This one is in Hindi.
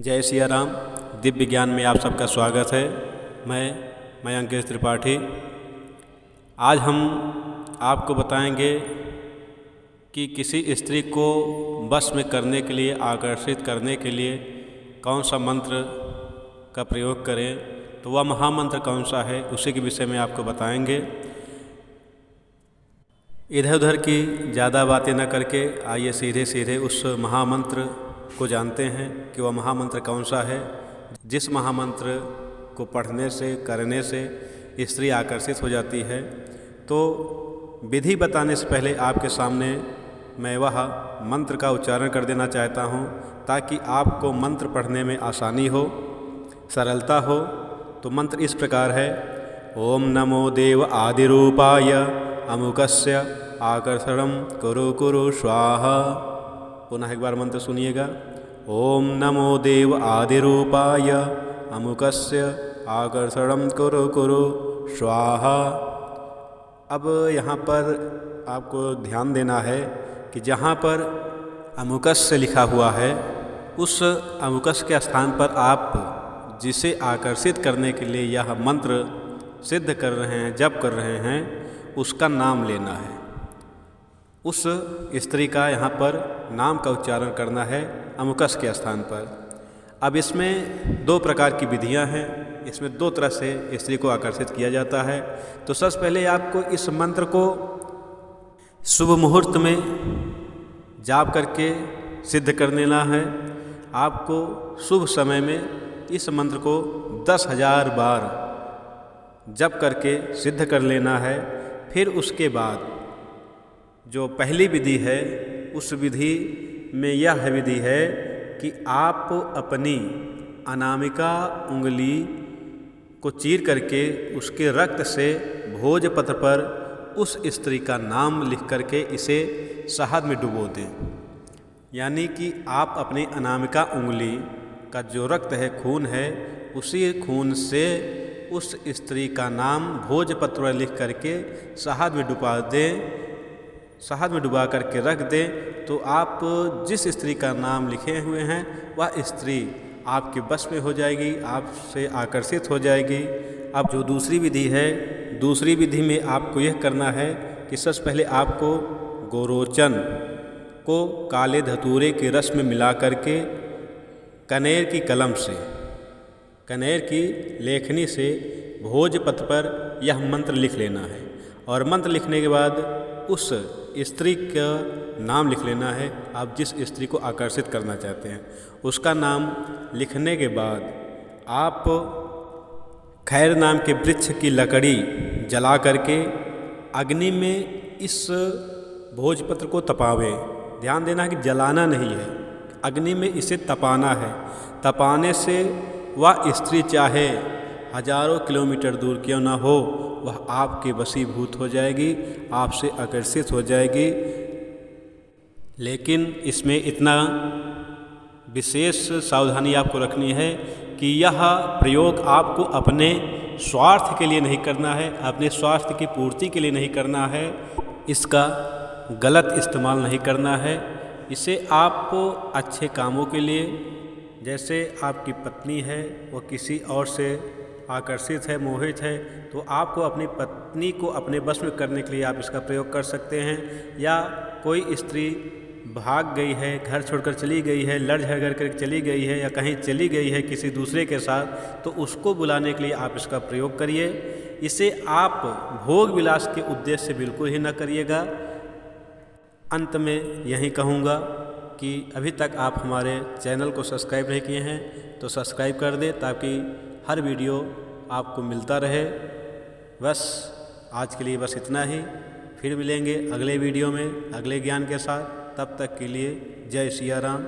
जय सिया राम। दिव्य ज्ञान में आप सबका स्वागत है। मैं अंकित त्रिपाठी। आज हम आपको बताएंगे कि किसी स्त्री को वश में करने के लिए, आकर्षित करने के लिए कौन सा मंत्र का प्रयोग करें, तो वह महामंत्र कौन सा है, उसी के विषय में आपको बताएंगे। इधर उधर की ज़्यादा बातें न करके आइए सीधे सीधे उस महामंत्र को जानते हैं कि वह महामंत्र कौन सा है, जिस महामंत्र को पढ़ने से, करने से स्त्री आकर्षित हो जाती है। तो विधि बताने से पहले आपके सामने मैं वह मंत्र का उच्चारण कर देना चाहता हूँ, ताकि आपको मंत्र पढ़ने में आसानी हो, सरलता हो। तो मंत्र इस प्रकार है: ओम नमो देव आदिरूपाय अमुकस्य आकर्षणं कुरु कुरु स्वाहा। पुनः एक बार मंत्र सुनिएगा। ओम नमो देव आदिरूपाय अमुकस्य आकर्षणं कुरु कुरु स्वाहा। अब यहाँ पर आपको ध्यान देना है कि जहाँ पर अमुकस्य लिखा हुआ है, उस अमुकस्य के स्थान पर आप जिसे आकर्षित करने के लिए यह मंत्र सिद्ध कर रहे हैं, जप कर रहे हैं, उसका नाम लेना है। उस स्त्री का यहाँ पर नाम का उच्चारण करना है अमुकस्य के स्थान पर। अब इसमें दो प्रकार की विधियाँ हैं, इसमें दो तरह से स्त्री को आकर्षित किया जाता है। तो सबसे पहले आपको इस मंत्र को शुभ मुहूर्त में जाप करके सिद्ध कर लेना है। आपको शुभ समय में इस मंत्र को 10,000 बार जप करके सिद्ध कर लेना है। फिर उसके बाद जो पहली विधि है, उस विधि में यह विधि है कि आप अपनी अनामिका उंगली को चीर करके उसके रक्त से भोजपत्र पर उस स्त्री का नाम लिख करके इसे शहद में डुबो दें। यानी कि आप अपनी अनामिका उंगली का जो रक्त है, खून है, उसी खून से उस स्त्री का नाम भोजपत्र पर लिख करके शहद में डुबा दें, शहद में डुबा करके रख दें। तो आप जिस स्त्री का नाम लिखे हुए हैं, वह स्त्री आपके वश में हो जाएगी, आपसे आकर्षित हो जाएगी। अब जो दूसरी विधि है, दूसरी विधि में आपको यह करना है कि सबसे पहले आपको गोरोचन को काले धतूरे के रस में मिला करके कनेर की कलम से, कनेर की लेखनी से भोजपत्र पर यह मंत्र लिख लेना है। और मंत्र लिखने के बाद उस स्त्री का नाम लिख लेना है। आप जिस स्त्री को आकर्षित करना चाहते हैं, उसका नाम लिखने के बाद आप खैर नाम के वृक्ष की लकड़ी जला करके अग्नि में इस भोजपत्र को तपावें। ध्यान देना कि जलाना नहीं है, अग्नि में इसे तपाना है। तपाने से वह स्त्री चाहे हजारों किलोमीटर दूर क्यों ना हो, वह आपके वशीभूत हो जाएगी, आपसे आकर्षित हो जाएगी। लेकिन इसमें इतना विशेष सावधानी आपको रखनी है कि यह प्रयोग आपको अपने स्वार्थ के लिए नहीं करना है, अपने स्वार्थ की पूर्ति के लिए नहीं करना है, इसका गलत इस्तेमाल नहीं करना है। इसे आप अच्छे कामों के लिए, जैसे आपकी पत्नी है, वो किसी और से आकर्षित है, मोहित है, तो आपको अपनी पत्नी को अपने वश में करने के लिए आप इसका प्रयोग कर सकते हैं। या कोई स्त्री भाग गई है, घर छोड़कर चली गई है, लड़ झगड़ कर चली गई है, या कहीं चली गई है किसी दूसरे के साथ, तो उसको बुलाने के लिए आप इसका प्रयोग करिए। इसे आप भोग विलास के उद्देश्य से बिल्कुल ही न करिएगा। अंत में यही कहूँगा कि अभी तक आप हमारे चैनल को सब्सक्राइब नहीं किए हैं तो सब्सक्राइब कर दें, ताकि हर वीडियो आपको मिलता रहे। बस आज के लिए बस इतना ही। फिर मिलेंगे अगले वीडियो में अगले ज्ञान के साथ। तब तक के लिए जय सिया राम।